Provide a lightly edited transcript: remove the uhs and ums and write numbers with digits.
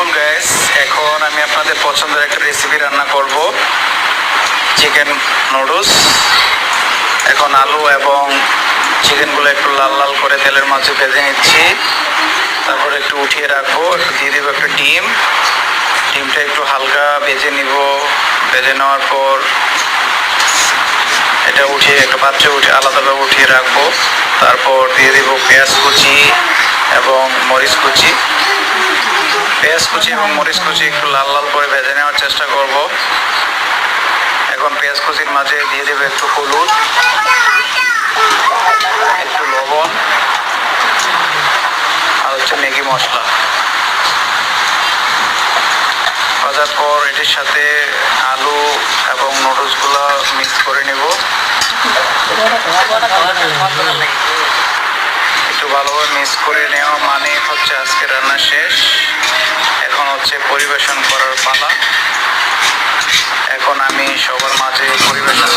আলাইকুম গাইস, এখন আমি আপনাদের পছন্দের একটা রেসিপি রান্না করব, চিকেন নুডলস। এখন আলু এবং চিকেনগুলো একটু লাল লাল করে তেলের মাঝে ভেজে নিচ্ছি। তারপর একটু উঠিয়ে রাখবো, একটু দিয়ে দেবো একটা ডিমটা একটু হালকা ভেজে নিব। ভেজে নেওয়ার পর এটা উঠিয়ে একটা পাত্রে আলাদাভাবে উঠিয়ে রাখবো। তারপর দিয়ে দেবো পেঁয়াজ কুচি এবং মরিচ কুচি। পেঁয়াজ কুচি এবং মরিচ কুচি একটু লাল লাল করে ভেজে নেওয়ার চেষ্টা করব। এখন পেঁয়াজ কুচির মাঝে দিয়ে দেবো একটু হলুদ, একটু লবণ আর ম্যাগি মশলা। ভাজার পর এটির সাথে আলু এবং নুডলসগুলো মিক্স করে নেব। একটু ভালোভাবে মিক্স করে নেওয়া মানে হচ্ছে আজকে রান্না শেষ। এখন হচ্ছে পরিবেশন করার পালা। এখন আমি সবার মাঝে পরিবেশন